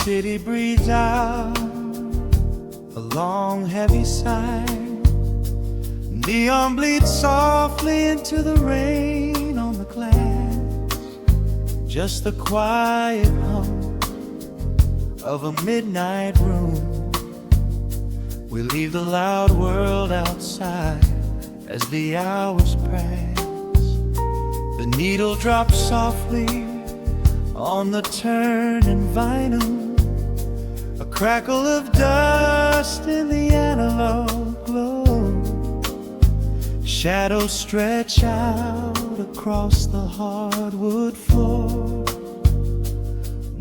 city breathes out a long heavy sigh. Neon bleeds softly into the rain on the glass. Just the quiet hum of a midnight room. We leave the loud world outside as the hours pass. The needle drops softly on the turning vinyl. A crackle of dust in the analog glow. Shadows stretch out across the hardwood floor,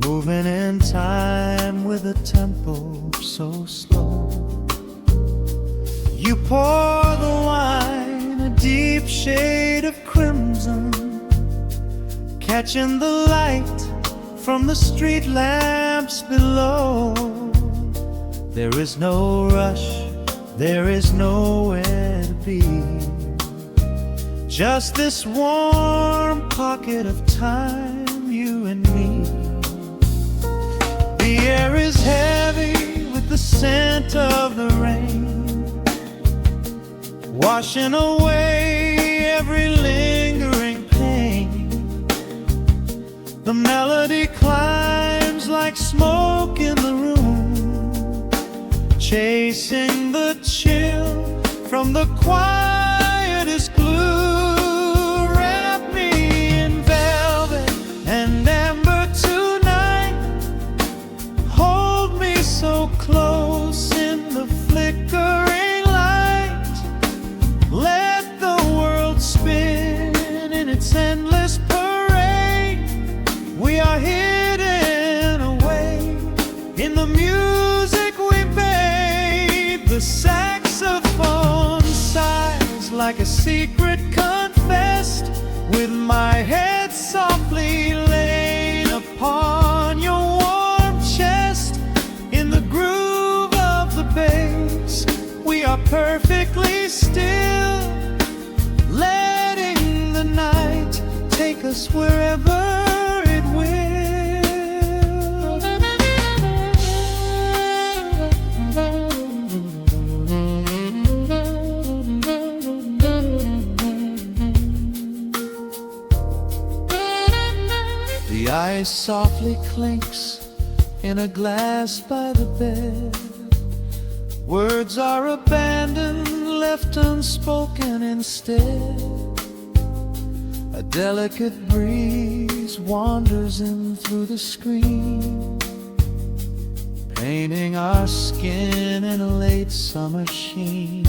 moving in time with a tempo so slow. You pour the wine, a deep shade of crimson, catching the light from the street lamps below. There is no rush, there is nowhere to be. Just this warm pocket of time, you and me. The air is heavy with the scent of the rain, washing away every lingering pain. The melody climbs like smoke in the room, chasing the chill from the quietest glue. Wrap me in velvet and amber tonight. Hold me so close in the flickering light. Let the world spin in its endless parade. We are hidden away in the music we made. The saxophone sighs like a secret confessed, with my head softly laid upon your warm chest. In the groove of the bass, we are perfectly still, letting the night take us wherever it will. The ice softly clinks in a glass by the bed. Words are abandoned, left unspoken instead. A delicate breeze wanders in through the screen, painting our skin in a late summer sheen.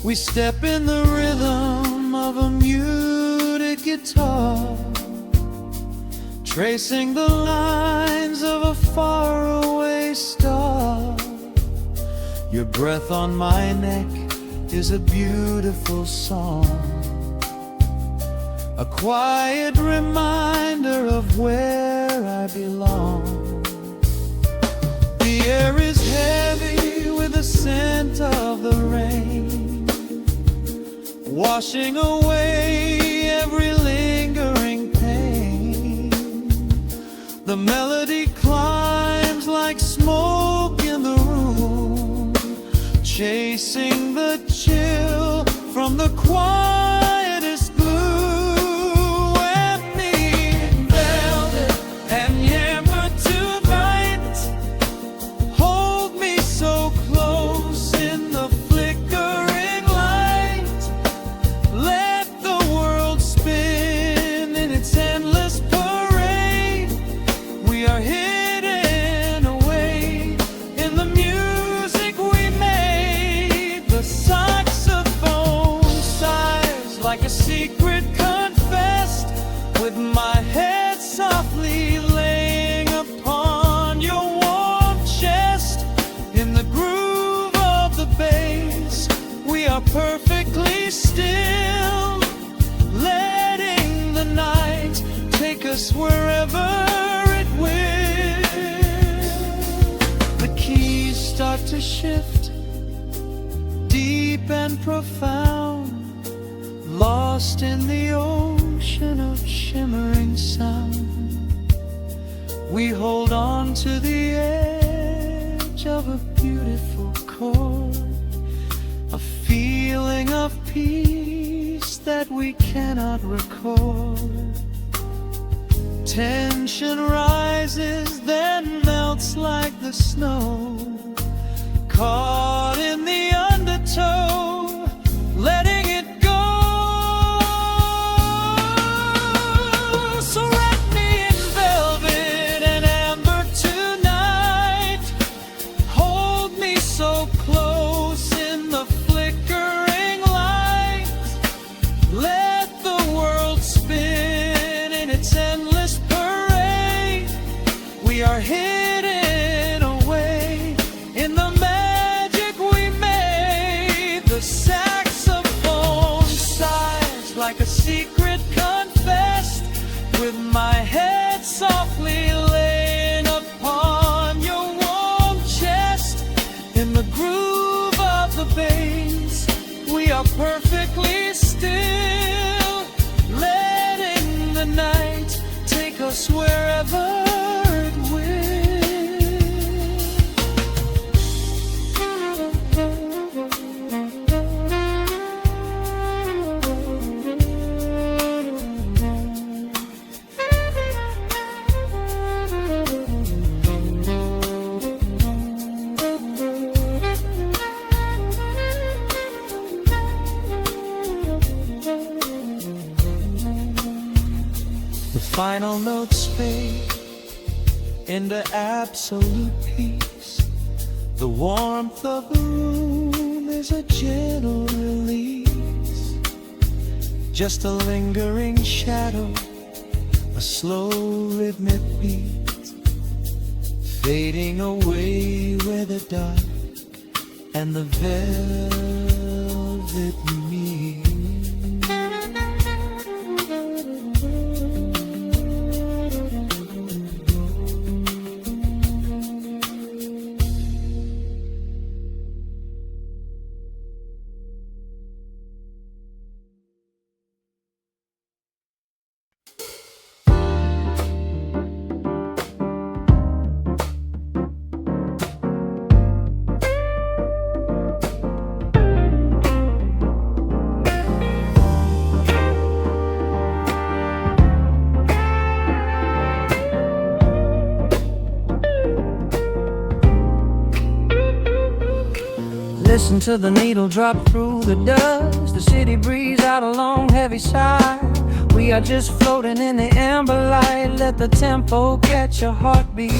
We step in the rhythm of a muted guitar, tracing the lines of a faraway star. Your breath on my neck is a beautiful song, a quiet reminder of where I belong. The air is heavy with the scent of the rain, washing away every lingering pain. The melody climbs like smoke in the room, chasing the chill from the quietest glue. Wrap me in velvet and amber tonight. Hold me so close in the flickering light. Let the world spin in its endless parade. We are hidden away in the music we made. The saxophone sighs like a secret confessed, with my head softly laying upon your warm chest. In the groove of the bass, we are perfectly still, letting the night take us wherever it will. The keys start to shift, deep and profound, lost in the ocean of shimmering sound. We hold on to the edge of a beautiful chord, a feeling of peace that we cannot record. Tension rises, then melts like the snow, caught in the undertow, letting it go. So wrap me in velvet and amber tonight, hold me so close in the flickering light, let the world spin in its endless parade. We are hidden away in the magic we made. The saxophone sighs like a secret confessed, with my head softly laying upon your warm chest. In the groove of the bass, we are perfectly still, letting the night take us wherever it will. The final notes fade into absolute peace. The warmth of the room is a gentle release, just a lingering shadow, a slow rhythmic beat, fading away where the dark and the velvet meet. Listen to the needle drop through the dust, the city breeze out a long heavy sigh. We are just floating in the amber light, let the tempo catch your heartbeat.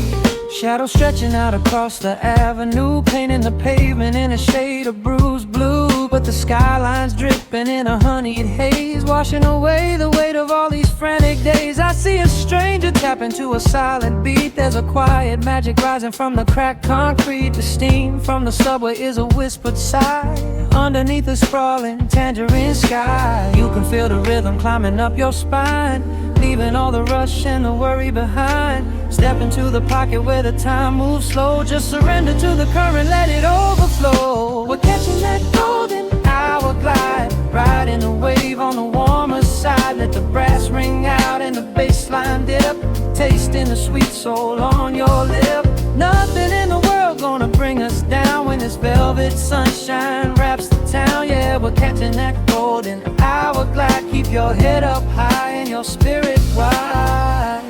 Shadows stretching out across the avenue, painting the pavement in a shade of bruised blue. But the skyline's dripping in a honeyed haze, washing away the weight of all these frantic days. I see a stranger tap into a silent beat. There's a quiet magic rising from the cracked concrete. The steam from the subway is a whispered sigh underneath the sprawling tangerine sky. You can feel the rhythm climbing up your spine, leaving all the rush and the worry behind. Step into the pocket where the time moves slow. Just surrender to the current, let it overflow. We're catching that golden hour glide, riding a wave on the warmer side. Let the brass ring out and the bass line dip, tasting the sweet soul on your lip. Nothing in the world gonna bring us down when this velvet sunshine wraps the town. Yeah, we're catching that golden hour glide. Keep your head up high and your spirit wide.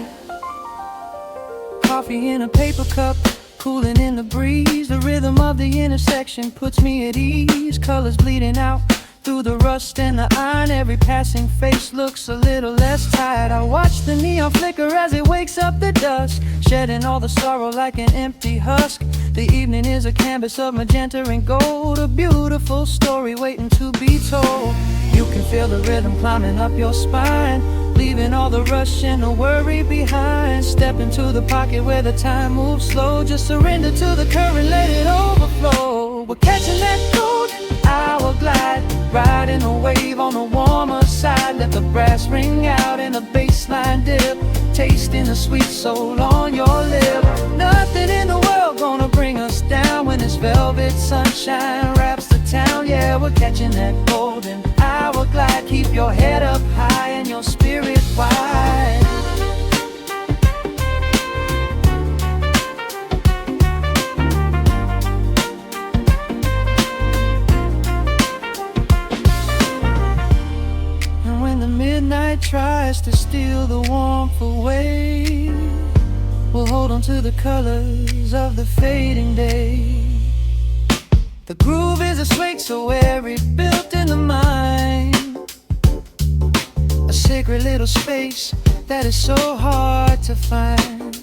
Coffee in a paper cup, cooling in the breeze. The rhythm of the intersection puts me at ease. Colors bleeding out through the rust and the iron. Every passing face looks a little less tired. I watch the neon flicker as it wakes up the dusk, shedding all the sorrow like an empty husk. The evening is a canvas of magenta and gold, a beautiful story waiting to be told. You can feel the rhythm climbing up your spine, leaving all the rush and the worry behind. Step into the pocket where the time moves slow. Just surrender to the current, let it overflow. We're catching that golden hour glide, riding a wave on the warmer side. Let the brass ring out and the bass line dip, tasting the sweet soul on your lip. Nothing in the world gonna bring us down when this velvet sunshine wraps the town. Yeah, we're catching that golden hour glide. Keep your head up high and your spirit wide. night tries to steal the warmth away, we'll hold on to the colors of the fading day. The groove is a swing so airy, built in the mind, a sacred little space that is so hard to find.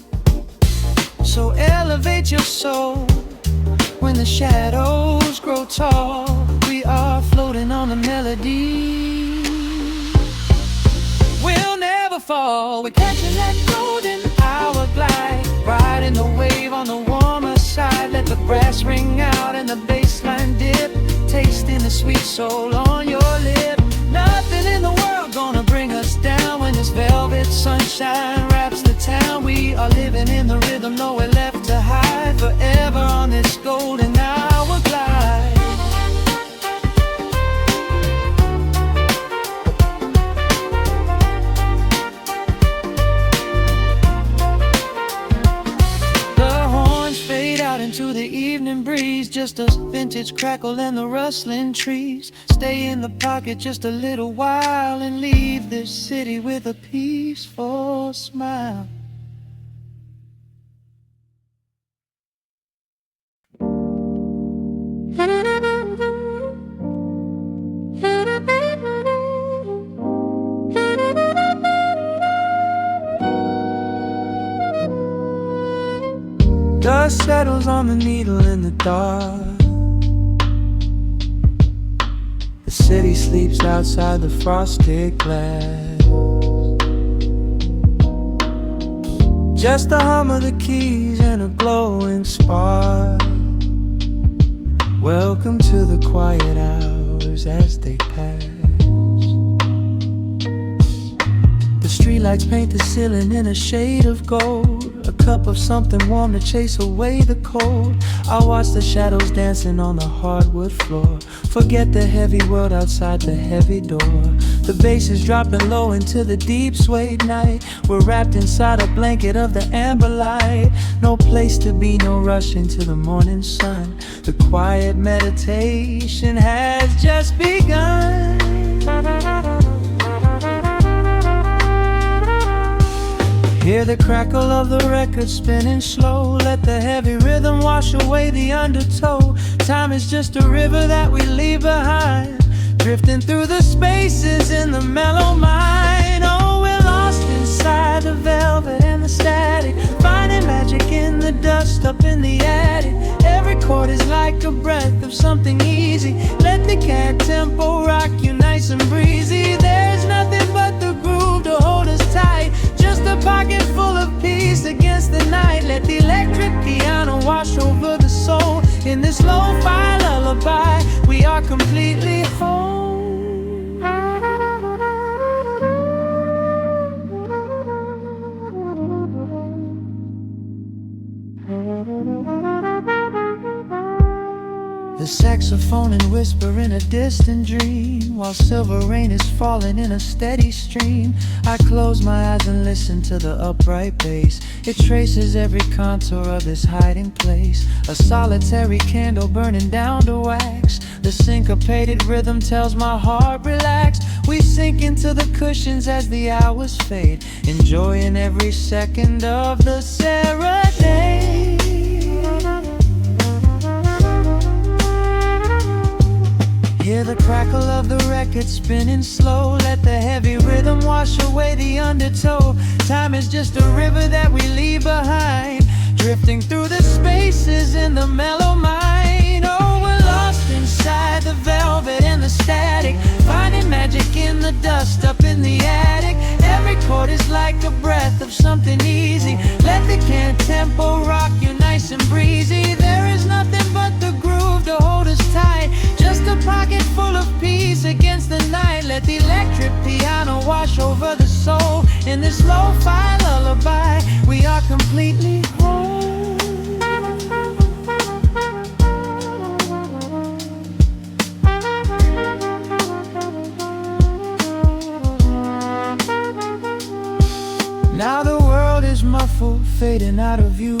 So elevate your soul when the shadows grow tall. We are floating on the melody, we'll never fall. We're catching that golden hour glide, riding the wave on the warmer side. Let the brass ring out and the bass line dip, tasting the sweet soul on your lip. Nothing in the world gonna bring us down when this velvet sunshine wraps the town. We are living in the rhythm, nowhere left to hide, forever on this golden hour glide. Into the evening breeze, just a vintage crackle and the rustling trees. Stay in the pocket just a little while and leave this city with a peaceful smile. Dust settles on the needle in the dark. The city sleeps outside the frosted glass. Just the hum of the keys and a glowing spark. Welcome to the quiet hours as they pass. The streetlights paint the ceiling in a shade of gold, a cup of something warm to chase away the cold. I watch the shadows dancing on the hardwood floor, forget the heavy world outside the heavy door. The bass is dropping low into the deep suede night. We're wrapped inside a blanket of the amber light. No place to be, no rush into the morning sun. The quiet meditation has just begun. Hear the crackle of the record spinning slow. Let the heavy rhythm wash away the undertow. Time is just a river that we leave behind, drifting through the spaces in the mellow mind. Oh, we're lost inside the velvet and the static, finding magic in the dust up in the attic. Every chord is like a breath of something easy. Let the cat tempo rock you nice and breezy. There's nothing but the groove to hold us tight, just a pocket full of peace against the night. Let the electric piano wash over the soul. In this lo-fi lullaby, we are completely whole. The saxophone and whisper in a distant dream, while silver rain is falling in a steady stream. I close my eyes and listen to the upright bass. It traces every contour of this hiding place. A solitary candle burning down to wax. The syncopated rhythm tells my heart relax. We sink into the cushions as the hours fade, enjoying every second of the serenade. Hear the crackle of the record spinning slow. Let the heavy rhythm wash away the undertow. Time is just a river that we leave behind, drifting through the spaces in the mellow mind. Oh, we're lost inside the velvet and the static, finding magic in the dust up in the attic. Every chord is like a breath of something easy. Let the can tempo rock you nice and breezy. There is nothing but the groove to hold us tight, just a pocket full of peace against the night. Let the electric piano wash over the soul. In this lo-fi lullaby, we are completely whole. Now the world is muffled, fading out of view.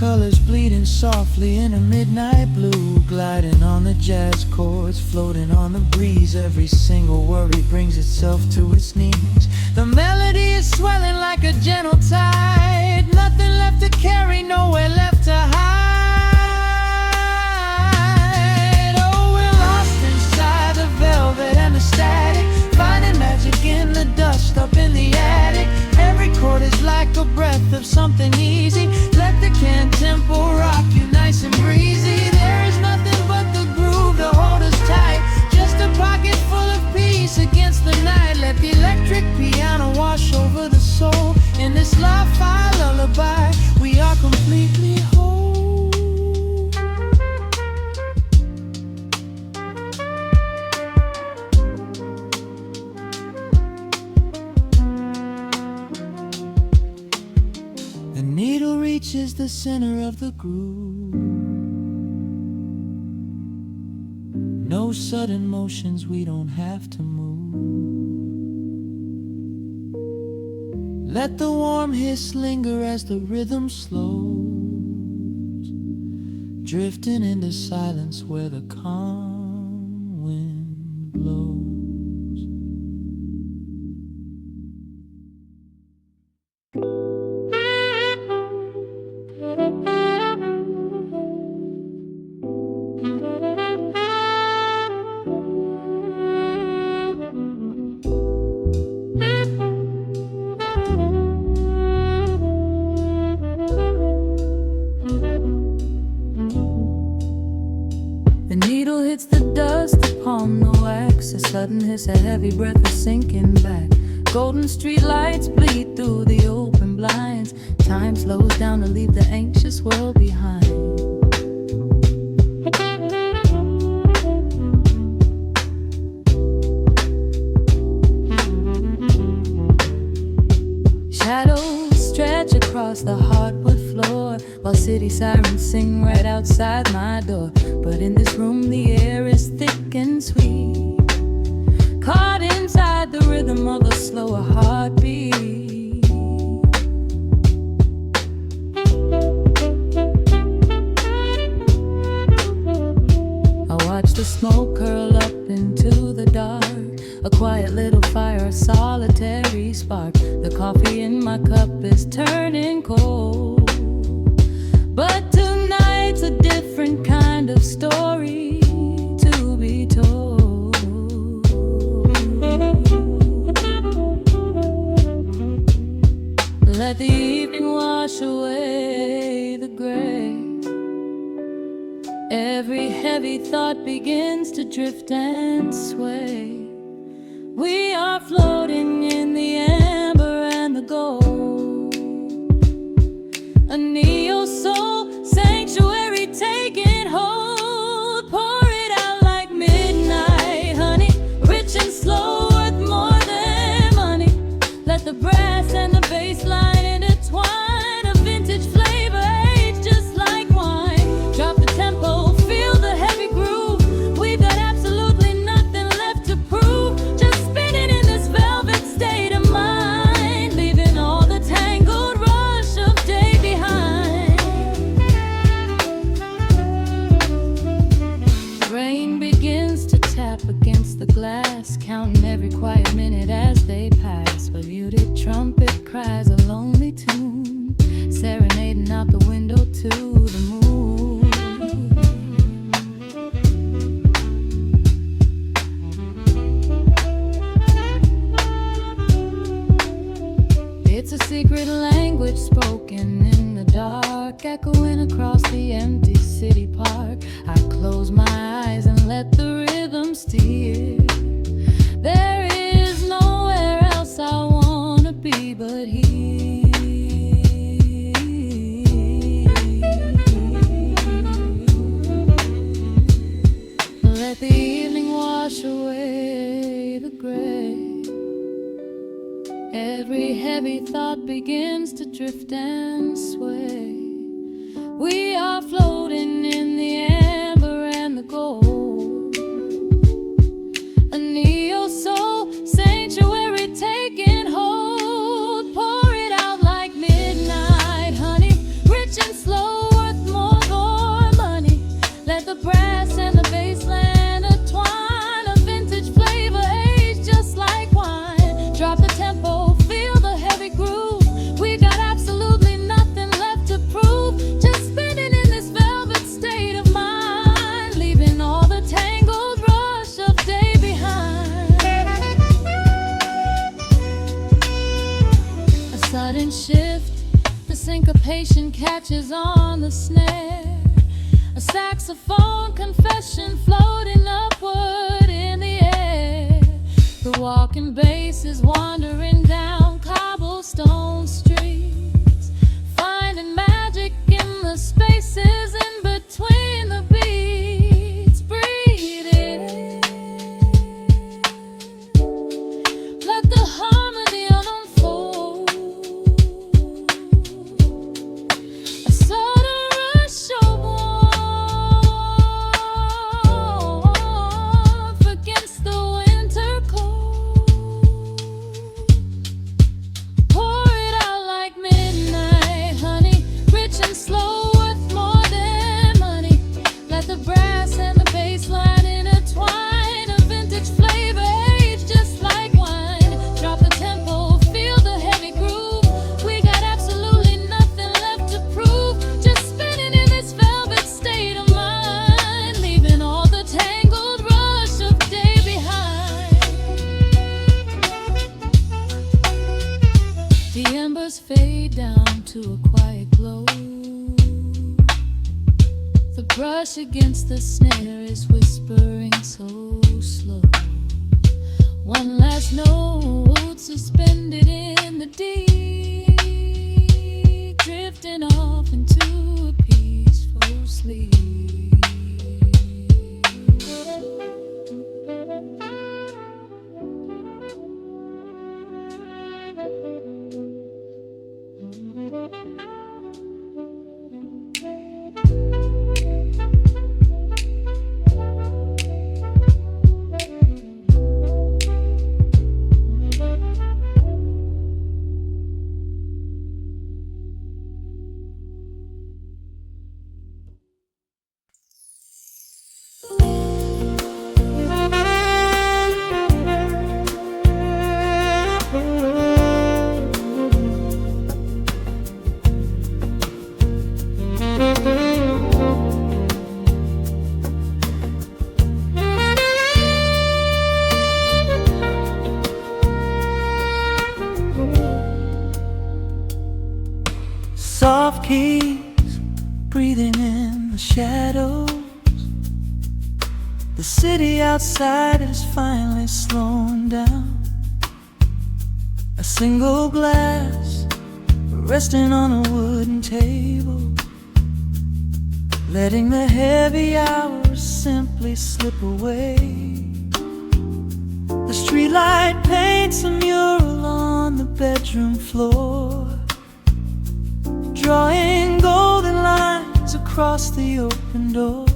colors bleeding softly in a midnight blue, gliding on the jazz chords, floating on the breeze. Every single worry brings itself to its knees. The melody is swelling like a gentle tide, nothing left to carry, nowhere left to hide. Oh, we're lost inside the velvet and the static, finding magic in the dust up in the attic. Every chord is like a breath of something easy. Let the can tempo rock you nice and breezy. There is nothing but the groove to hold us tight, just a pocket full of peace against the night. Let the electric piano wash over the soul. In this lo-fi lullaby, we are completely whole. The needle reaches the center of the groove. No sudden motions, we don't have to move. Let the warm hiss linger as the rhythm slows, drifting into silence where the calm wind blows. The needle hits the dust upon the wax. A sudden hiss, a heavy breath is sinking back. Golden street lights bleed through the open blinds. Time slows down to leave the anxious world behind. Shadows stretch across the hardwood floor, while city sirens sing right outside my door. But in this room the air is thick and sweet, caught inside the rhythm of a slower heartbeat. I watch the smoke curl up into the dark, a quiet little fire, a solitary spark. The coffee in my cup is turning cold, but tonight's a different kind of story to be told. Let the evening wash away the gray. Every heavy thought begins to drift and sway. We are floating in the amber and the gold, a neo-soul sanctuary taking hold. Pour it out like midnight honey, rich and slow, worth more than money. Let the brass and the bass line intertwine, a vintage flavor aged just like wine. Drop the tempo, feel the heavy groove. We've got absolutely nothing left to prove, just spinning in this velvet state of mind, leaving all the tangled rush of day behind. Rain begins to tap against the glass, counting every quiet minute as they pass. A muted trumpet cries a lonely tune, serenading out the window to the moon. It's a secret language spoken in the dark, echoing across the empty city park. I close my eyes and let the rhythm steer. There is nowhere else I wanna be but here. Let the evening wash away the gray. Every heavy thought begins to drift and sway. We are floating in the amber and the gold, a neo-soul sanctuary taking hold. Pour it out like midnight honey, rich and slow, meditation catches on the snare. A saxophone confession floating upward in the air. The walking bass is wandering down cobblestone streets, finding magic in the spaces in between the beats. Breathe it in. Let the harmony unfold. A sudden rush of warmth against the winter cold. Pour it out like midnight honey, rich and slow, worth more than money. Let the brass and the bass line intertwine, a vintage flavor aged just like wine. Drop the tempo, feel the heavy groove. We got absolutely nothing left to prove, just spinning in this velvet state of mind, leaving all the tangled rush of day behind. The embers fade down to a quiet glow. The brush against the snare is whispering so slow. One last note suspended in the deep, drifting off into a peaceful sleep. Soft keys breathing in the shadows. The city outside is finally slowing down. A single glass resting on a wooden table, letting the heavy hours simply slip away. The streetlight paints a mural on the bedroom floor, drawing golden lines across the open door.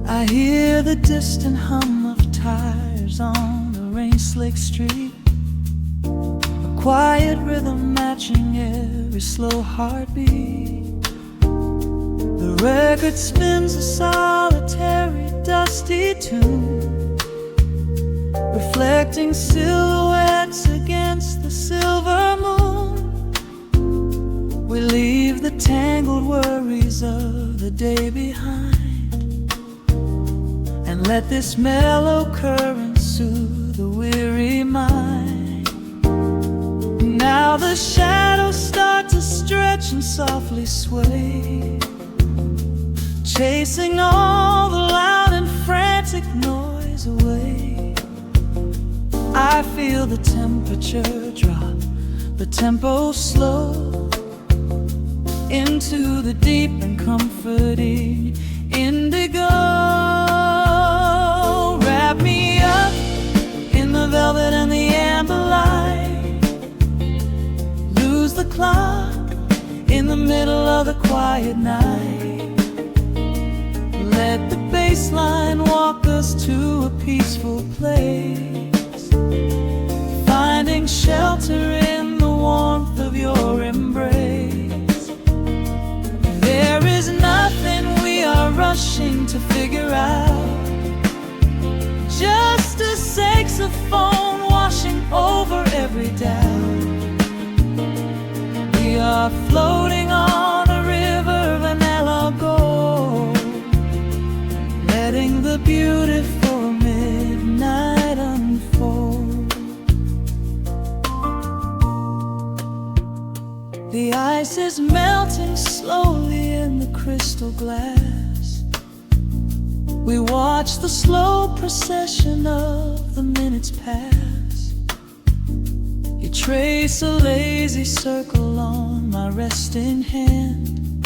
I hear the distant hum of tires on the rain-slicked street, a quiet rhythm matching every slow heartbeat. The record spins a solitary, dusty tune, reflecting silhouettes against the silver moon. We leave the tangled worries of the day behind, and let this mellow current soothe the weary mind. Now the shadows start to stretch and softly sway, chasing all the loud and frantic noise away. I feel the temperature drop, the tempo slow, into the deep and comforting indigo. Wrap me up in the velvet and the amber light, lose the clock in the middle of the quiet night. Let the bass line walk us to a peaceful place, finding shelter in the warmth of your embrace. There is nothing we are rushing to figure out, just a saxophone washing over every doubt. We are floating on a river of vanilla gold, letting the beautiful midnight unfold. The eyes is melting slowly in the crystal glass. We watch the slow procession of the minutes pass. You trace a lazy circle on my resting hand,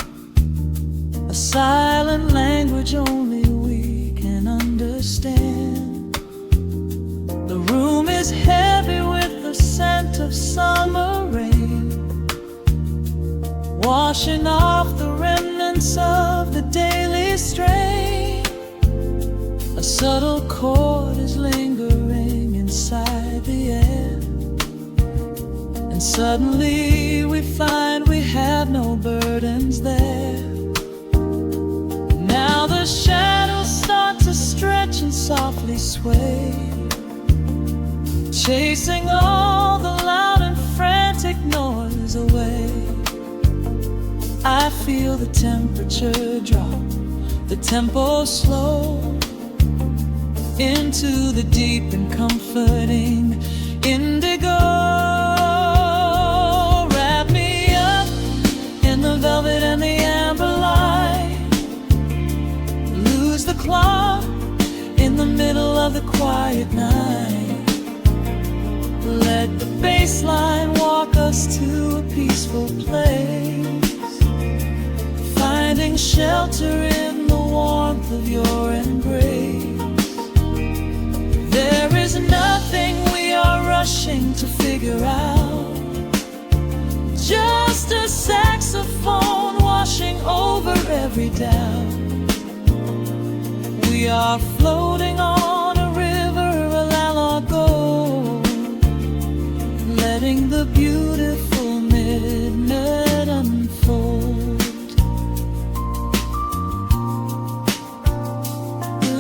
a silent language only we can understand. The room is heavy with the scent of summer rain, washing off the remnants of the daily strain. A subtle chord is lingering inside the air, and suddenly we find we have no burdens there. Now the shadows start to stretch and softly sway, chasing all the loud and frantic noise away. I feel the temperature drop, the tempo slow, into the deep and comforting indigo. Wrap me up in the velvet and the amber light, lose the clock in the middle of the quiet night. Let the bass line walk us to a peaceful place, finding shelter in the warmth of your embrace. There is nothing we are rushing to figure out, just a saxophone washing over every doubt. We are floating on a river, a lago, letting the beautiful midnight unfold.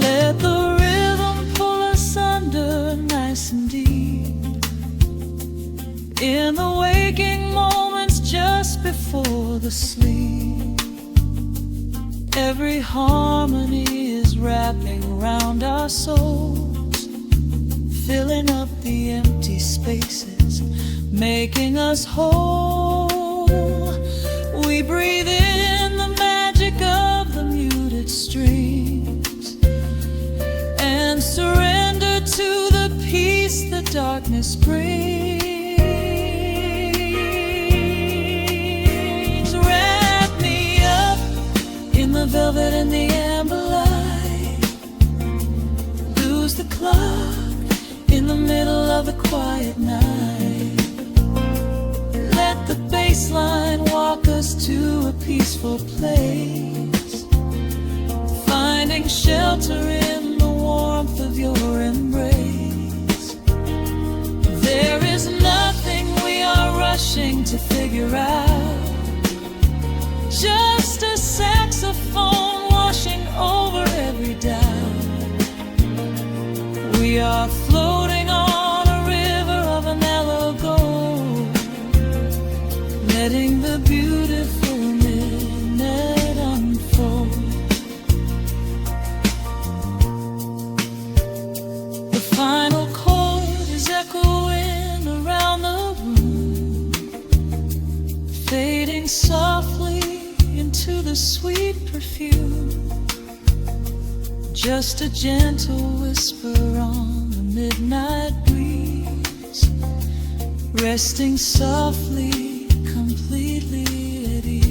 Let the rhythm pull us under nice and deep, in the waking moments just before the sleep. Every harmony is wrapping around our souls, filling up the empty spaces, making us whole. We breathe in the magic of the muted strings and surrender to the peace the darkness brings. Wrap me up in the velvet and the amber light, lose the clock in the middle of the quiet night. Let the bass line walk us to a peaceful place, finding shelter in the warmth of your embrace. There is nothing we are rushing to figure out, just a saxophone washing over every doubt. We are floating on a river of an mellow gold, letting the beautiful midnight unfold. The final chord is echoing around the room, fading softly into the sweet perfume. Just a gentle whisper on the midnight breeze, resting softly, completely at ease.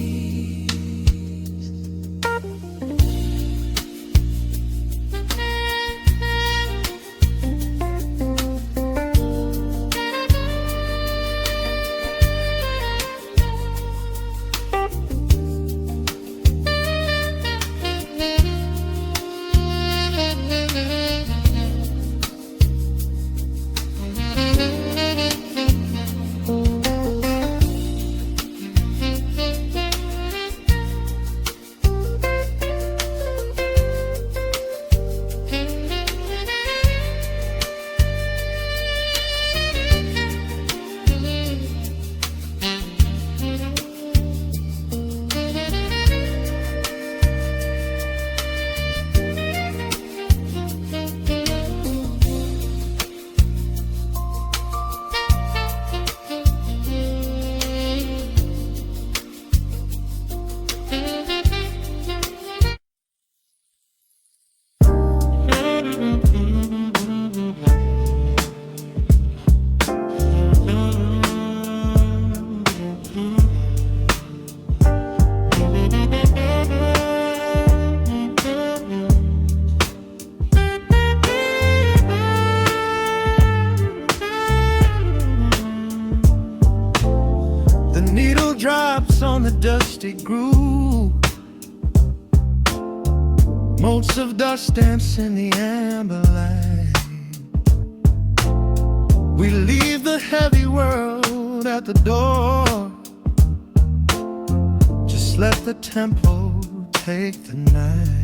raindrops on the dusty groove, motes of dust dance in the amber light. We leave the heavy world at the door, just let the tempo take the night.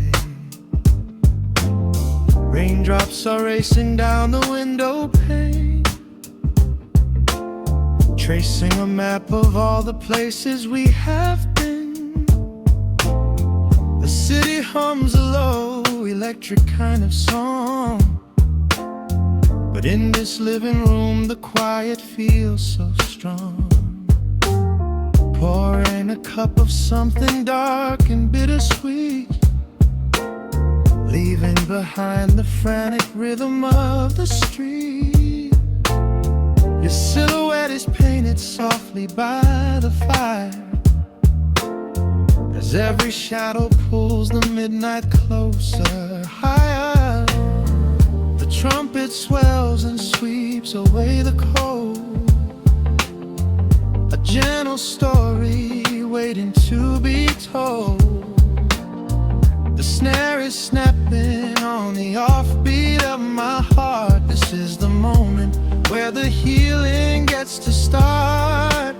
Raindrops are racing down the window pane, tracing a map of all the places we have been. The city hums a low, electric kind of song, but in this living room the quiet feels so strong. Pouring a cup of something dark and bittersweet, leaving behind the frantic rhythm of the street. Your silhouette is painted softly by the fire, as every shadow pulls the midnight closer, higher. The trumpet swells and sweeps away the cold, a gentle story waiting to be told. The snare is snapping on the offbeat of my heart. This is the moment where the healing gets to start.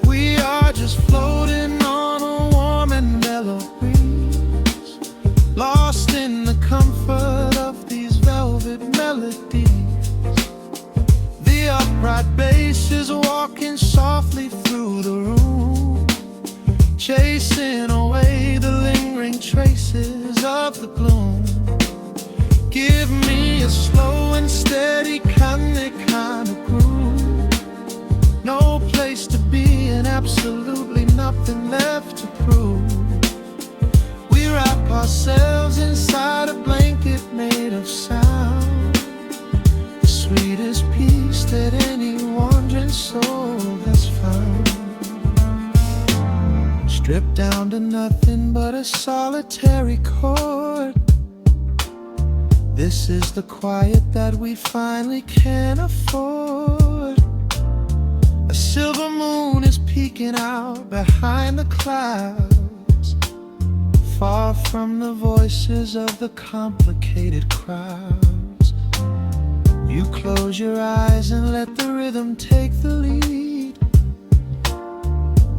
We are just floating on a warm and mellow breeze, lost in the comfort of these velvet melodies. The upright bass is walking softly through the room, chasing away the lingering traces of the gloom. Give me a slow and steady kind of groove, no place to be and absolutely nothing left to prove. We wrap ourselves inside a blanket made of sound, the sweetest peace that any wandering soul has found. Stripped down to nothing but a solitary chord, this is the quiet that we finally can afford. A silver moon is peeking out behind the clouds, far from the voices of the complicated crowds. You close your eyes and let the rhythm take the lead.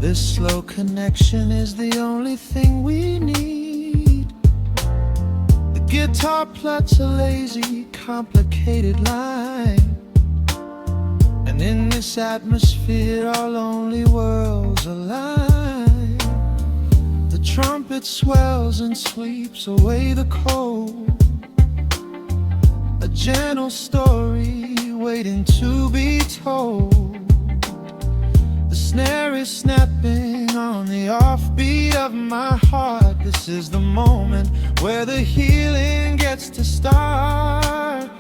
This slow connection is the only thing we need. The guitar plucks a lazy, complicated line, and in this atmosphere our lonely worlds align. The trumpet swells and sweeps away the cold, a gentle story waiting to be told. The snare is snapping on the offbeat of my heart. This is the moment where the healing gets to start.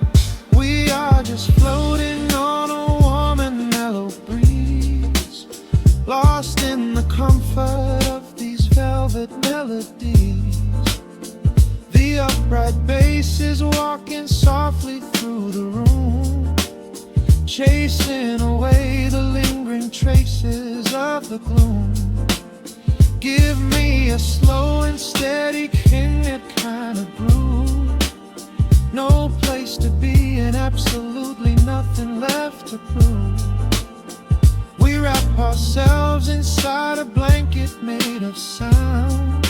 We are just floating on a warm and mellow breeze, lost in the comfort of these velvet melodies. The upright bass is walking softly through the room, chasing away the lingering traces of the gloom. Give me a slow and steady kind of groove, no place to be and absolutely nothing left to prove. We wrap ourselves inside a blanket made of sound,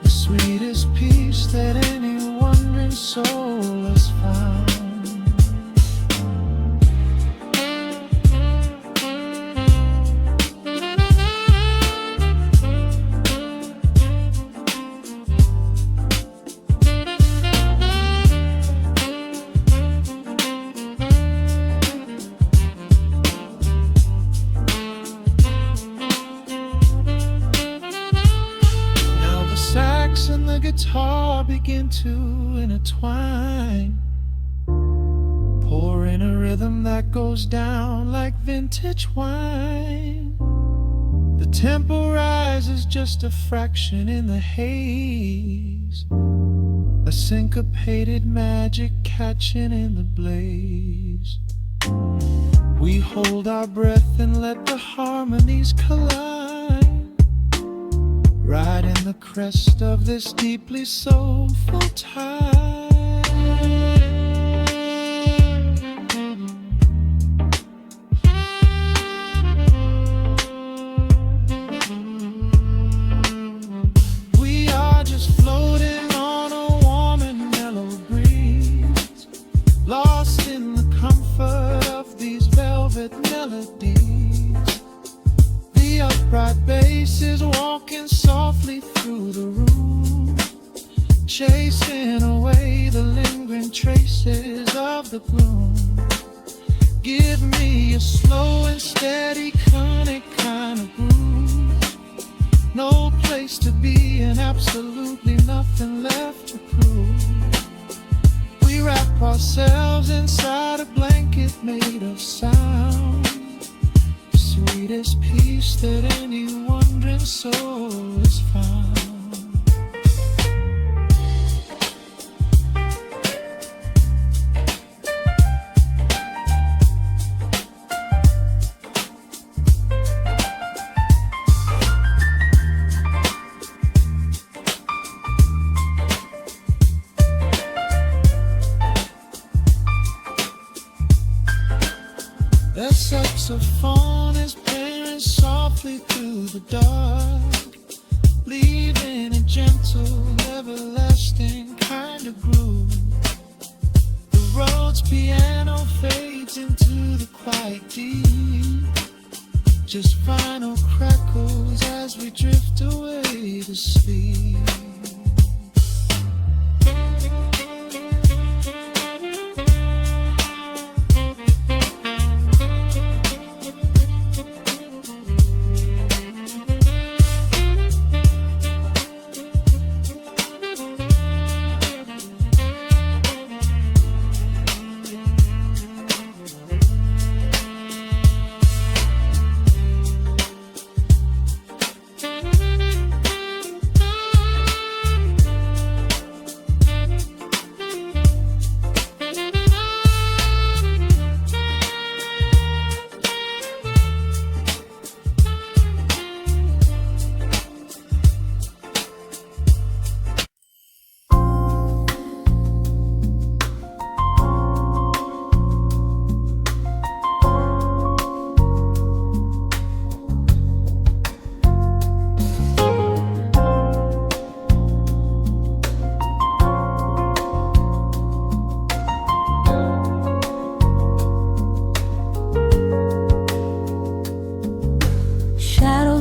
the sweetest peace that any wandering soul has found. And the guitar begin to intertwine, pouring a rhythm that goes down like vintage wine. The tempo rises just a fraction in the haze, a syncopated magic catching in the blaze. We hold our breath and let the harmonies collide, riding the crest of this deeply soulful tide. We are just floating on a warm and mellow breeze, lost in the comfort of these velvet melodies. The upright bass is walking softly through the room, chasing away the lingering traces of the gloom. Give me a slow and steady conic kind of groove. No place to be and absolutely nothing left to prove. We wrap ourselves inside a blanket made of sound, sweetest peace that any wandering soul has found. The saxophone is playing softly through the dark, leaving a gentle, everlasting kind of groove. The road's piano fades into the quiet deep, just final crackles as we drift away to sleep.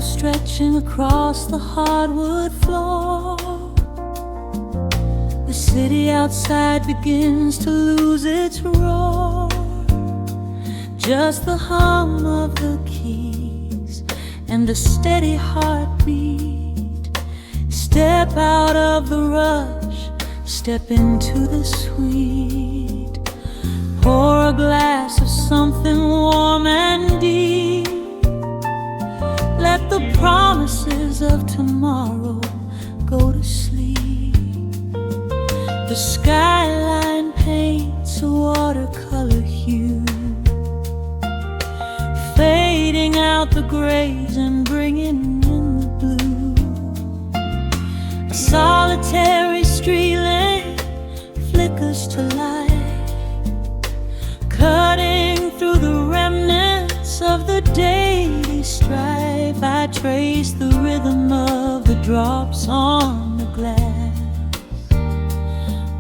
Stretching across the hardwood floor, the city outside begins to lose its roar. Just the hum of the keys and a steady heartbeat. Step out of the rush, step into the sweet. Pour a glass of something warm and deep. Let the promises of tomorrow go to sleep. The skyline paints a watercolor hue, fading out the grays and bringing in the blue. A solitary street lamp flickers to light, cutting through the remnants of the daily strife. I trace the rhythm of the drops on the glass,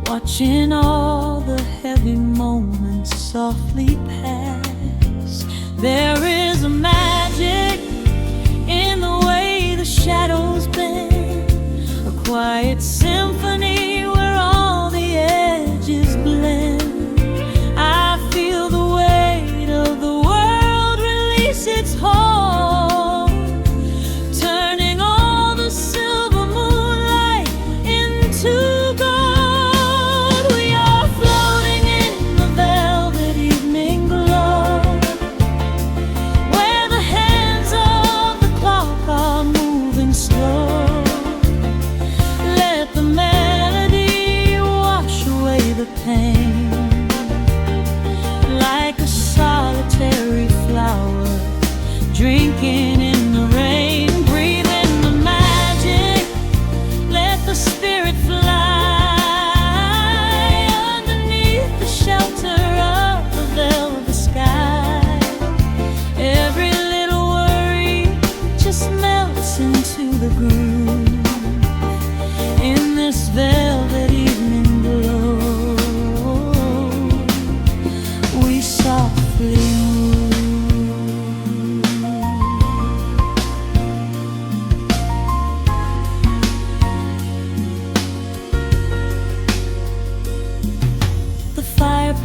watching all the heavy moments softly pass. There is a magic in the way the shadows bend, a quiet symphony where all the edges blend. I feel the weight of the world release its hold, turning all the silver moonlight into gold. We are floating in the velvet evening glow, where the hands of the clock are moving slow. Let the melody wash away the pain, like a solitary flower drinking in the rain. Breathe in the magic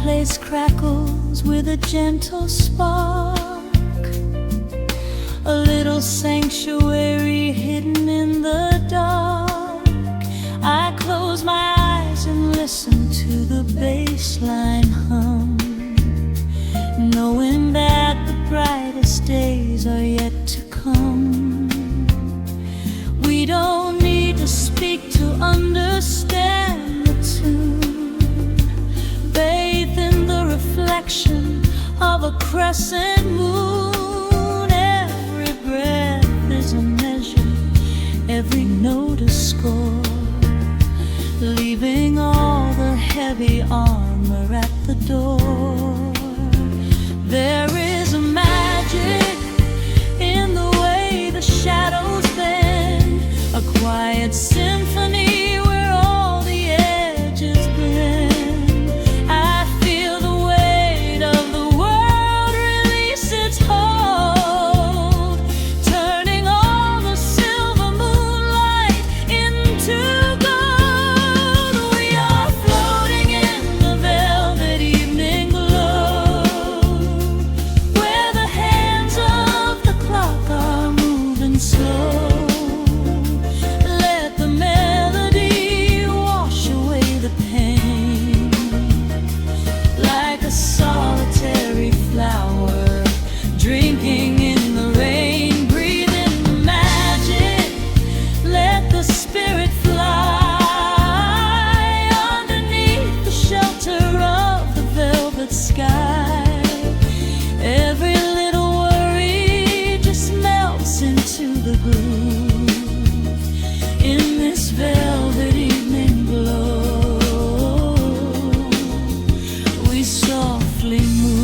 fireplace crackles with a gentle spark, a little sanctuary hidden in the dark. I close my eyes and listen to the bass line hum, knowing that the brightest days are yet to come. We don't need to speak to understand the tune. Bathe in the reflection of a crescent moon. Every breath is a measure, every note a score, leaving all the heavy armor at the door. There is a magic in the way the shadows bend, a quiet symphony where all the edges blend. I feel the weight of the world release its hold, turning all the silver moonlight into gold. We are floating in the velvet evening glow, where the hands of the clock are moving slow. Let the melody wash away the pain, like a solitary flower drinking in the rain. Breathe in the magic, let the spirit fly underneath the shelter of the velvet sky. Every little worry just melts into the groove in this velvet evening glow. We softly move.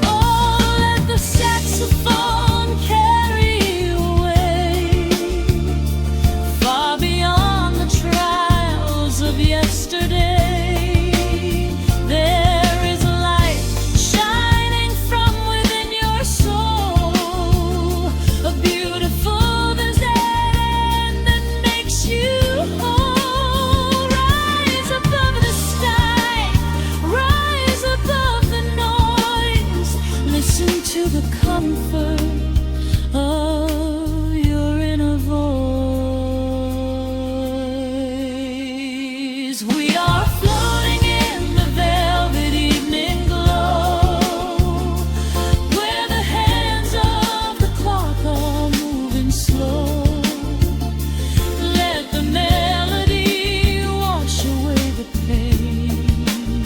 Oh, let the saxophone carry you away, far beyond the trials of yesterday. There is a light shining from within your soul, a beautiful vision that makes you whole. Rise above the sky, rise above the noise. Listen to the comfort of your inner voice. We are floating in the velvet evening glow, where the hands of the clock are moving slow. Let the melody wash away the pain,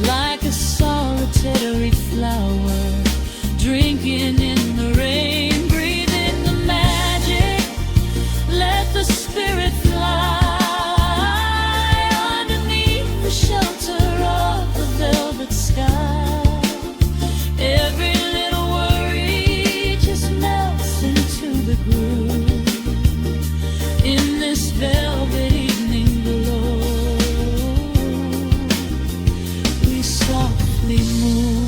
like a solitary flower drinking in the rain. Breathe in the magic, let the spirit fly underneath the shelter of the velvet sky. Every little worry just melts into the groove in this velvet evening glow. We softly move.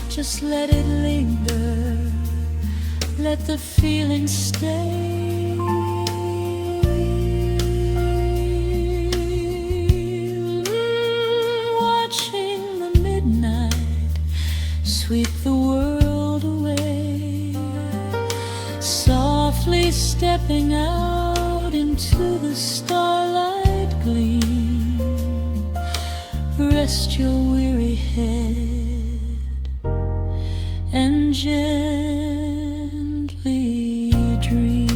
Just let it linger, let the feeling stay. Watching the midnight sweep the world away, softly stepping out into the starlight gleam. Rest your weary head and gently dream.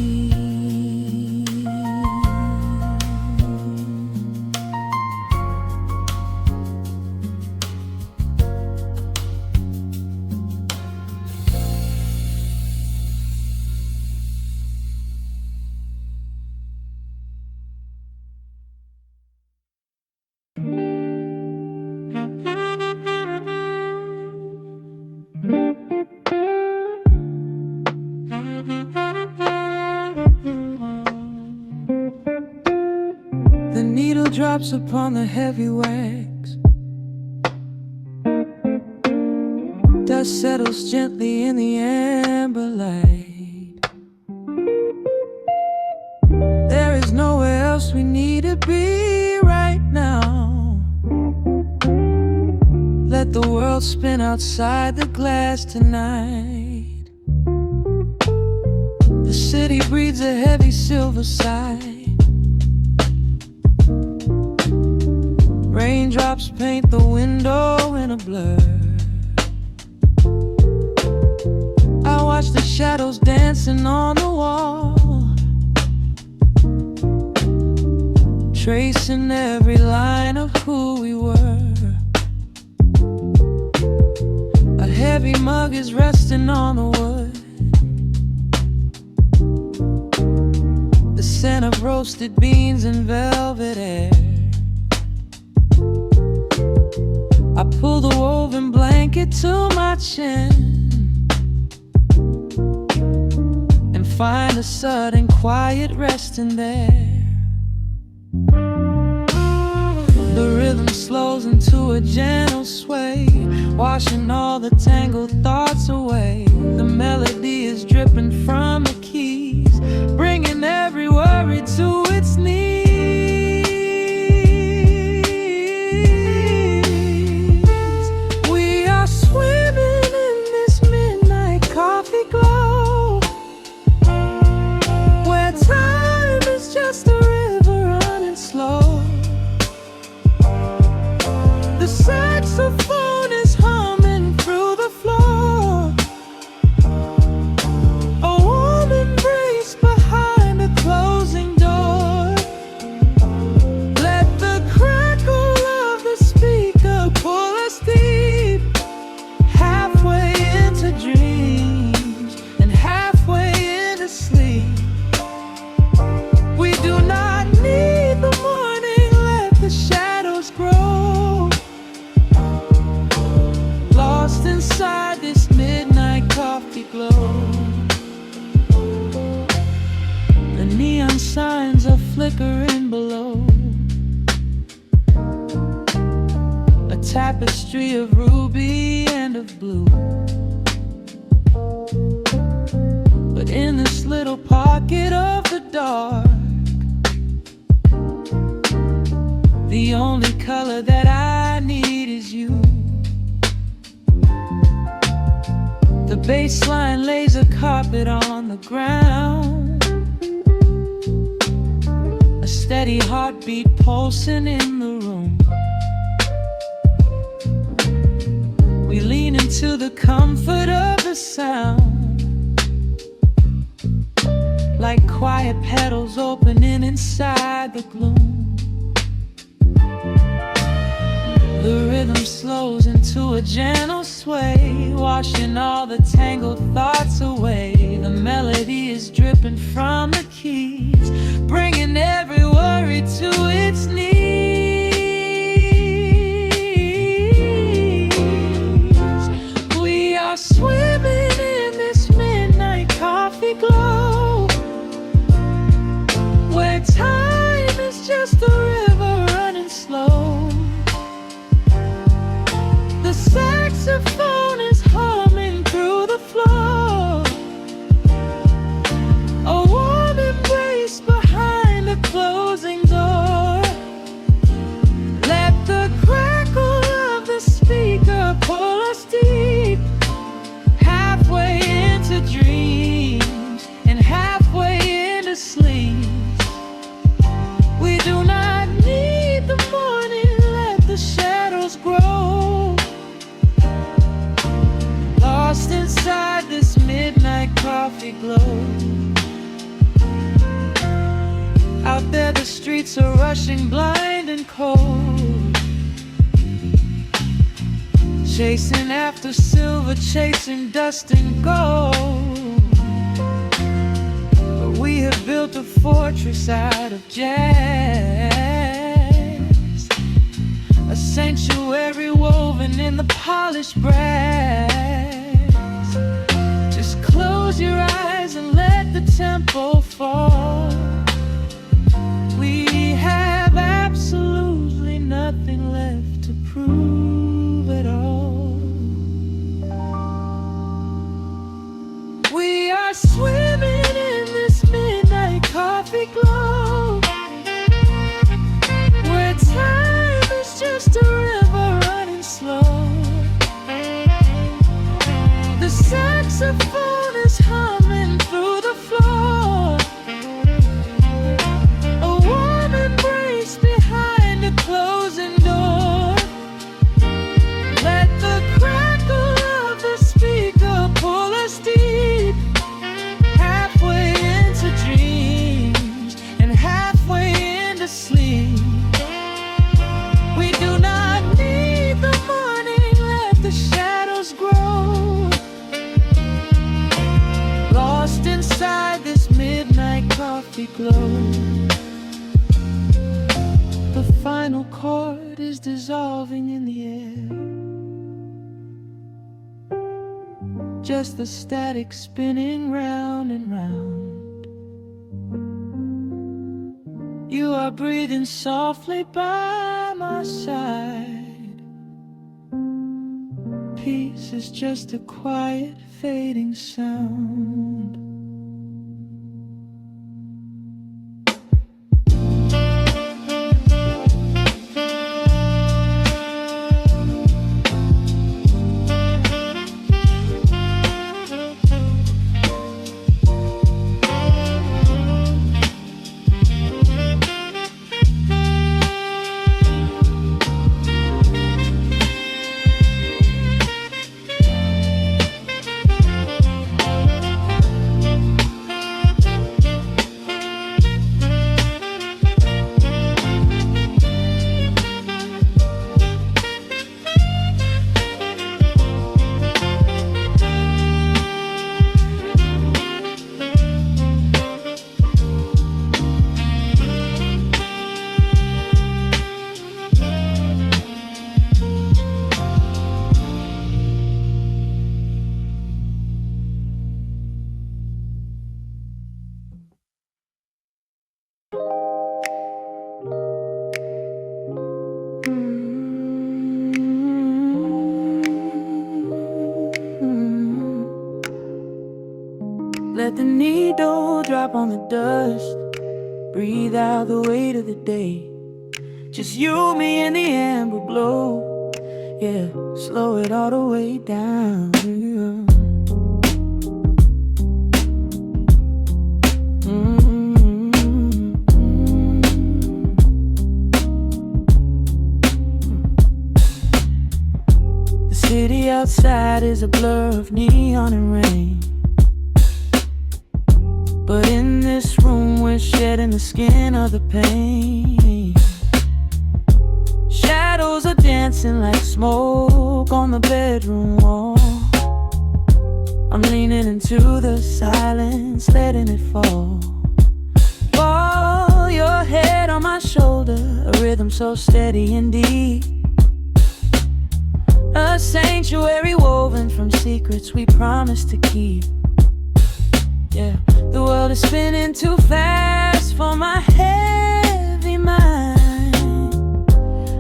drops upon the heavy wax. Dust settles gently in the amber light. be right now. Let the world spin outside the glass tonight. The city breathes a heavy silver sigh. Raindrops paint the window in a blur. I watch the shadows dancing on the wall, tracing every line of who we were. A heavy mug is resting on the wood. The scent of roasted beans and velvet air. I pull the woven blanket to my chin and find a sudden quiet resting there. The rhythm slows into a gentle sway, washing all the tangled thoughts away. The melody is dripping from the keys, bringing every worry to its knees. We are swimming in this midnight coffee glow, where time is just a river running slow. The saxophone is humming through the floor. A warm embrace behind a closing door. Let the crackle of the speaker pull us deep, halfway into dreams and halfway into sleep. We do not need the morning, let the shadows grow. Lost inside this midnight coffee glow. The neon signs are flickering below. A tapestry of ruby and of blue. But in this little pocket of the dark, the only color that I need is you. The bass line lays a carpet on the ground, a steady heartbeat pulsing in the room. We lean into the comfort of the sound, like quiet petals opening inside the gloom. The rhythm slows into a gentle sway, washing all the tangled thoughts away. The melody is dripping from the keys, bringing every worry to its knees. We are swimming in this midnight coffee glow, where time is just a river running slow. The saxophone is humming through the floor. A warm embrace behind a closing door. Let the crackle of the speaker pull us deep, halfway into dreams and halfway into sleep. We do not need the morning, let the shadows grow. Lost inside this midnight coffee glow. Out there the streets are rushing blind and cold, chasing after silver, chasing dust and gold. But we have built a fortress out of jazz, a sanctuary woven in the polished brass. Just close your eyes and let the tempo fall. We have absolutely nothing left to prove at all. We are swimming in this midnight coffee glow, glow. The final chord is dissolving in the air, just the static spinning round and round. You are breathing softly by my side. Peace is just a quiet fading sound. Let the needle drop on the dust. Breathe out the weight of the day. Just you, me, and the amber glow. Yeah, slow it all the way down. The city outside is a blur of neon and rain, but in this room we're shedding the skin of the pain. Shadows are dancing like smoke on the bedroom wall. I'm leaning into the silence, letting it fall. Fall, your head on my shoulder, a rhythm so steady and deep. A sanctuary woven from secrets we promised to keep. Yeah, the world is spinning too fast for my heavy mind,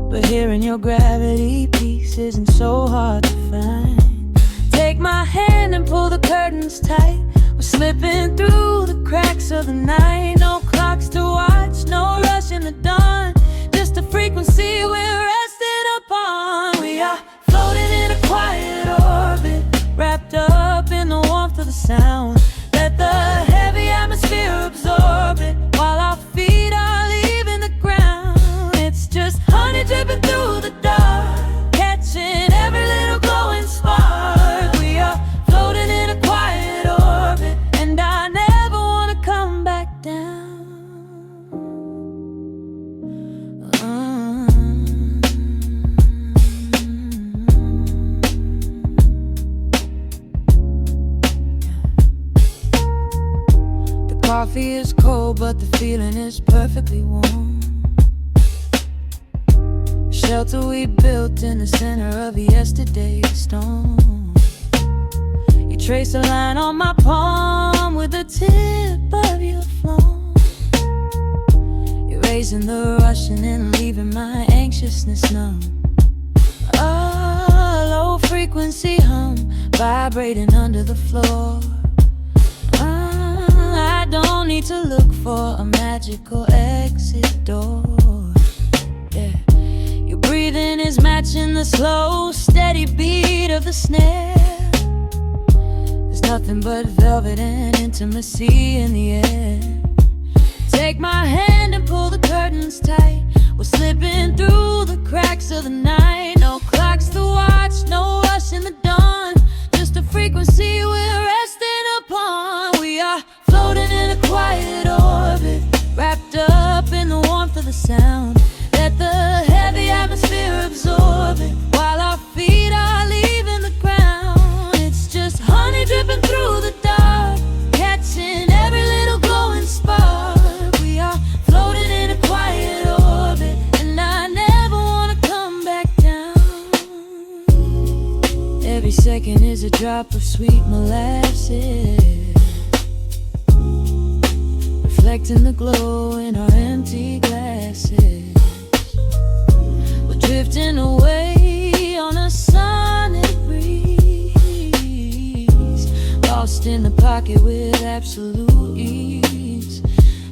but hearing your gravity piece isn't so hard to find. Take my hand and pull the curtains tight. We're slipping through the cracks of the night. No clocks to watch, no rush in the dawn, just a frequency we're resting upon. We are floating in a quiet orbit, wrapped up in the warmth of the sound. Let the heavy atmosphere absorb it, while our feet are leaving the ground. It's just honey dripping through the dark, catching every little glowing spark. We are floating in a quiet orbit, and I never want to come back down. Coffee is cold, but the feeling is perfectly warm. Shelter we built in the center of yesterday's storm. You trace a line on my palm with the tip of your phone, erasing the rushing and leaving my anxiousness numb. A low frequency hum vibrating under the floor. I don't need to look for a magical exit door. Yeah, your breathing is matching the slow, steady beat of the snare. There's nothing but velvet and intimacy in the air. Take my hand and pull the curtains tight. We're slipping through the cracks of the night. No clocks to watch, no rush in the dawn, just a frequency we're resting upon. We are floating in a quiet orbit, wrapped up in the warmth of the sound. Let the heavy atmosphere absorb it, while our feet are leaving the ground. It's just honey dripping through the dark, catching every little glowing spark. drop of sweet molasses, reflecting the glow in our empty glasses. We're drifting away on a sonic breeze, lost in the pocket with absolute ease.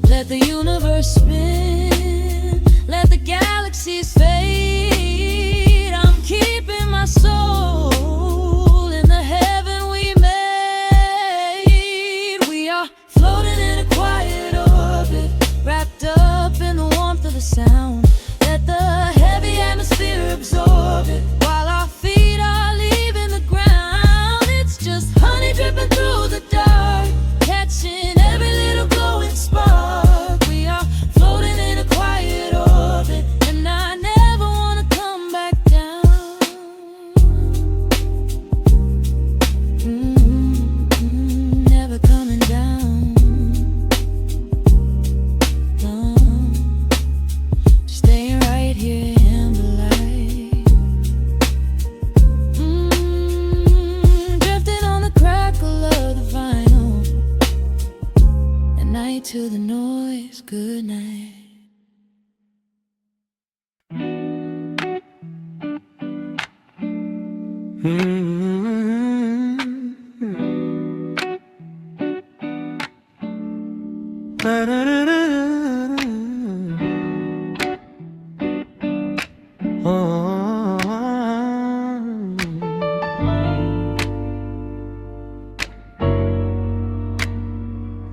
Let the universe spin, let the galaxies fade. I'm keeping my soul in the heaven we made. We are floating in a quiet orbit, wrapped up in the warmth of the sound. Let the heavy atmosphere absorb it, while our feet are leaving the ground. It's just honey dripping through the dark, catching every little glowing spark. We are floating in a quiet orbit, and I never wanna come back down. Never coming down. No, staying right here in the light. Drifting on the crackle of the vinyl. At night to the noise, good night.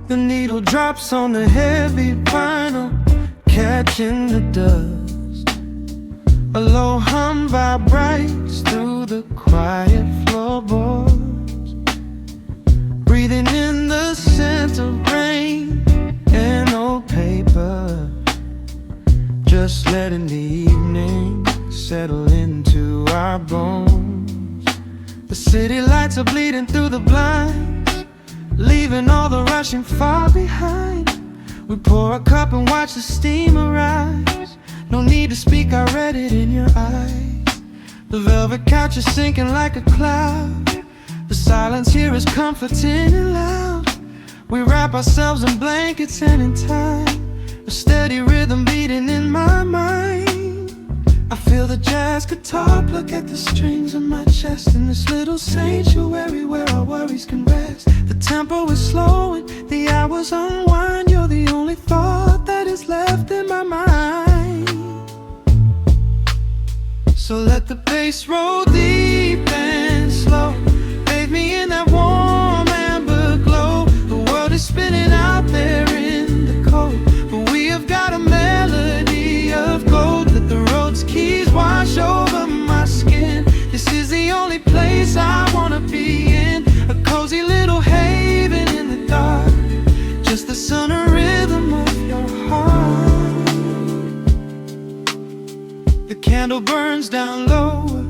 The needle drops on the heavy vinyl, catching the dust. A low hum vibrates through the quiet floorboards, breathing in the scent of rain and old paper. Just letting the evening settle into our bones. The city lights are bleeding through the blinds, leaving all the rushing far behind. We pour a cup and watch the steam arise. No need to speak, I read it in your eyes. The velvet couch is sinking like a cloud. The silence here is comforting and loud. We wrap ourselves in blankets and in time, a steady rhythm beating in my mind. I feel the jazz guitar pluck at the strings of my chest, in this little sanctuary where our worries can rest. The tempo is slowing, the hours unwind. You're the only thought that is left in my mind. So let the bass roll deep and slow, bathe me in that warm amber glow. The world is spinning out there in the cold, but we have got a melody of gold. Let the road's keys wash over my skin. This is the only place I wanna be in, a cozy little haven in the dark, just the sun and rhythm of your heart. The candle burns down lower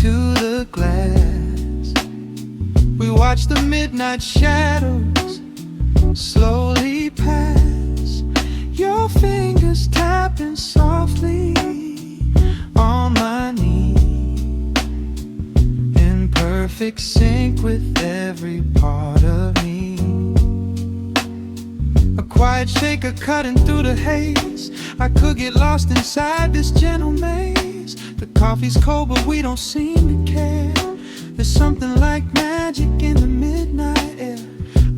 to the glass. We watch the midnight shadows slowly pass. Your fingers tapping softly on my knee, in perfect sync with every part of me. A quiet shaker cutting through the haze. I could get lost inside this gentle maze. The coffee's cold but we don't seem to care. There's something like magic in the midnight air.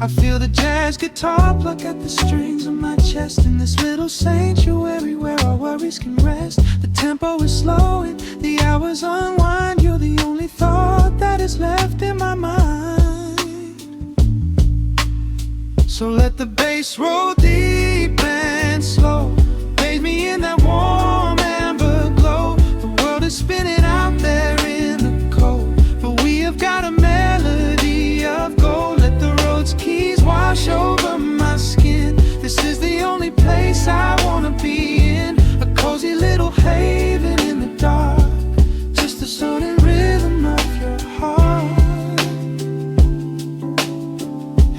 I feel the jazz guitar pluck at the strings of my chest, in this little sanctuary where our worries can rest. The tempo is slowing, the hours unwind. You're the only thought that is left in my mind. So let the bass roll deep and slow, bathe me in that warm amber glow. The world is spinning out there in the cold, but we have got a melody of gold. Let the road's keys wash over my skin. This is the only place I wanna be in, a cozy little haven in the dark, just the sun and rhythm of your heart.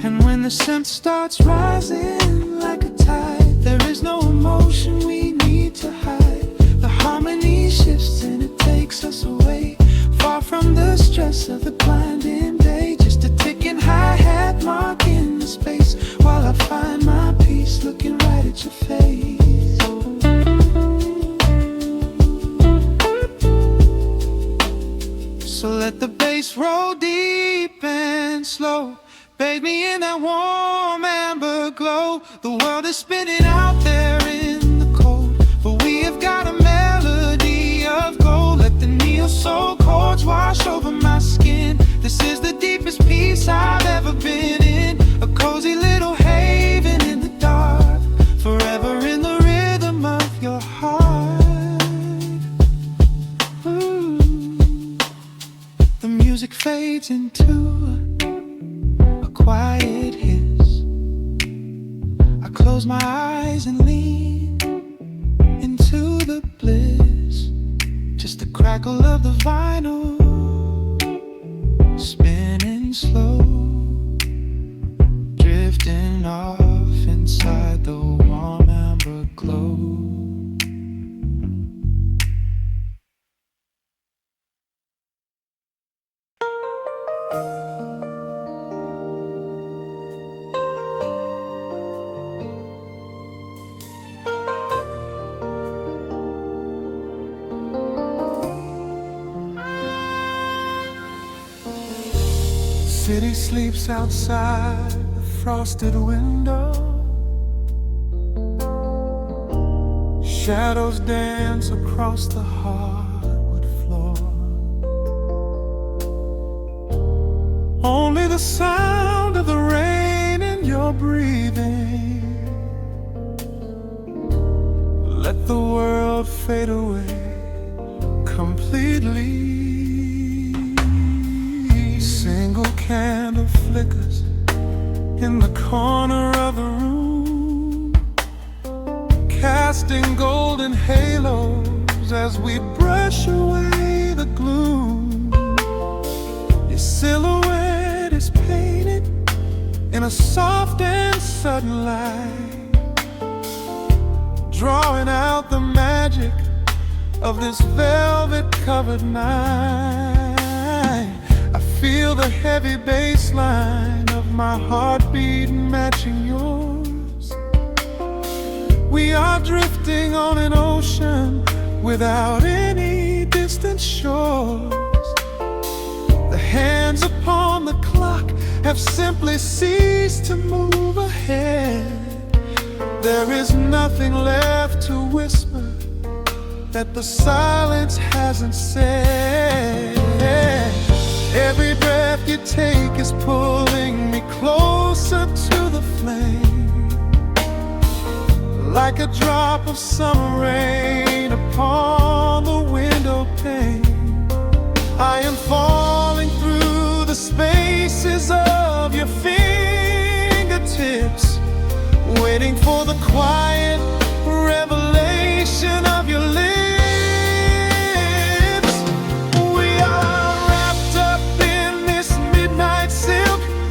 And when the scent starts rising like a tide, there is no emotion we need to hide. The harmony shifts and it takes us away, far from the stress stress of the blinding day. Just a ticking hi-hat marking the space while I find my peace looking right at your face. So let the bass roll deep and slow, bathe me in that warm amber glow. The world is spinning out there in the cold, but we have got a melody of gold. Let the neo-soul chords wash over my skin. This is the deepest peace I've ever been in, a cozy little haven in the dark, forever in the rhythm of your heart. The music fades into a quiet hiss. I close my eyes and lean into the bliss. Just the crackle of the vinyl spinning slow, drifting off inside the warm amber glow. City sleeps outside the frosted window. Shadows dance across the hardwood floor. Only the sound of the rain in your breathing. Let the world fade away completely. Single candle flickers in the corner of the room, casting golden halos as we brush away the gloom. Your silhouette is painted in a soft and sudden light, drawing out the magic of this velvet-covered night. I feel the heavy bass line of my heartbeat matching yours. We are drifting on an ocean without any distant shores. The hands upon the clock have simply ceased to move ahead. There is nothing left to whisper that the silence hasn't said. Every breath you take is pulling me closer to the flame, like a drop of summer rain upon the window pane. I am falling through the spaces of your fingertips, waiting for the quiet revelation of your lips.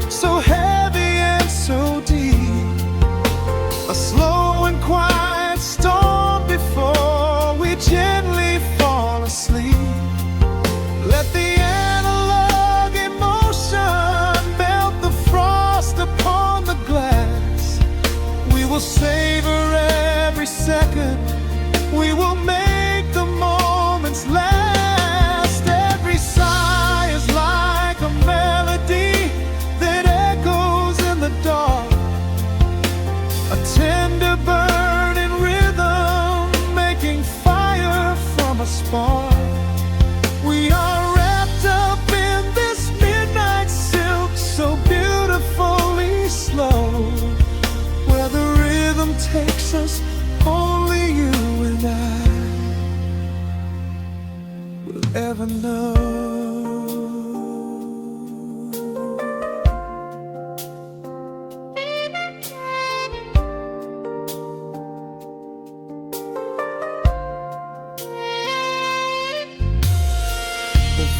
So heavy and so deep, a slow and quiet storm before we gently fall asleep. Let the analog emotion melt the frost upon the glass. We will savor every second, we will make the moments last. Every sigh is like a melody that echoes in the dark, a tender burning rhythm making fire from a spark. We are wrapped up in this midnight silk, so beautifully slow, where the rhythm takes us, only you and I will ever know.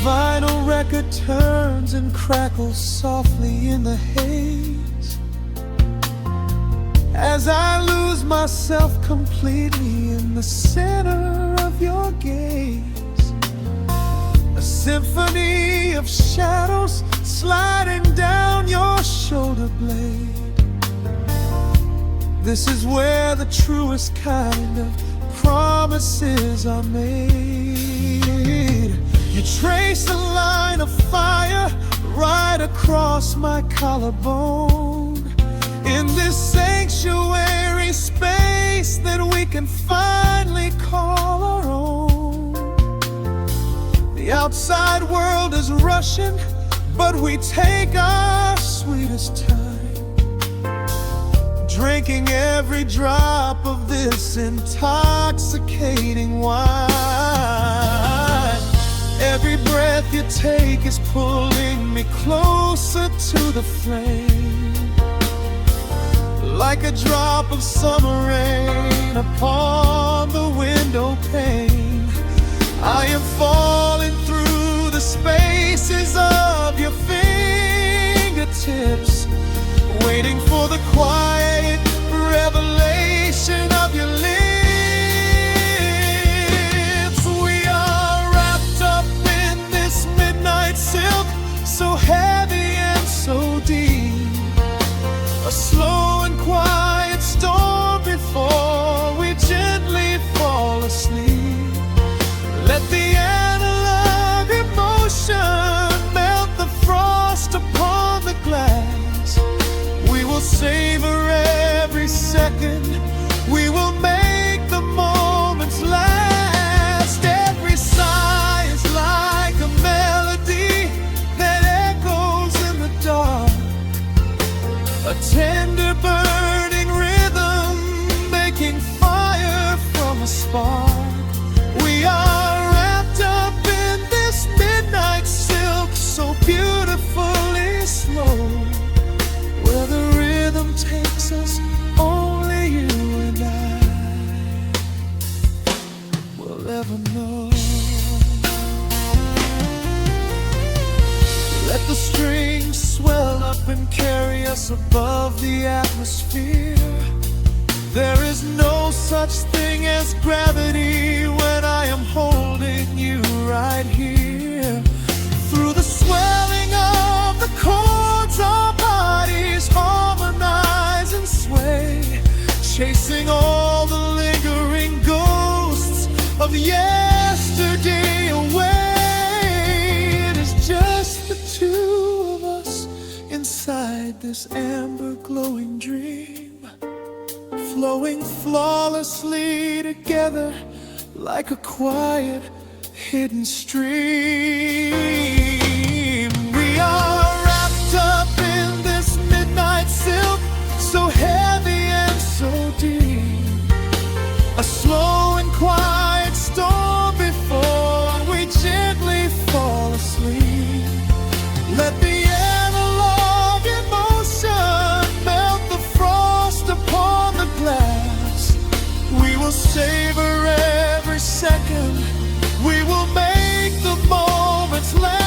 Vinyl record turns and crackles softly in the haze as I lose myself completely in the center of your gaze. a symphony of shadows sliding down your shoulder blade. This is where the truest kind of promises are made. You trace a line of fire right across my collarbone. In this sanctuary space that we can finally call our own. The outside world is rushing, but we take our sweetest time, drinking every drop of this intoxicating wine. Every breath you take is pulling me closer to the flame, like a drop of summer rain upon the window pane. I am falling through the spaces of your fingertips, waiting for the quiet revelation of your lips. We are wrapped up in this midnight silk, so heavy and so deep. A slow and quiet storm before we gently fall asleep. Let the analog emotion melt the frost upon the glass. We will savor every second. We will make the moments last. Every sigh is like a melody that echoes in the dark, a tender burning rhythm making fire from a spark. We are wrapped up in this midnight silk, so beautifully slow, where the rhythm takes us, only you and I will ever know. Let the strings swell up and carry us above the atmosphere. There is no such thing as gravity when I am holding you right here. Through the swelling of the chords, our bodies harmonize and sway, chasing all the lingering ghosts of yesterday away. It is just the two of us inside this amber glowing dream, flowing flawlessly together like a quiet hidden stream. We are wrapped up in this midnight silk, so heavy and so deep. A slow and quiet storm before we gently fall asleep. Let the analog emotion melt the frost upon the glass. We will savor every second. We will make the moments last.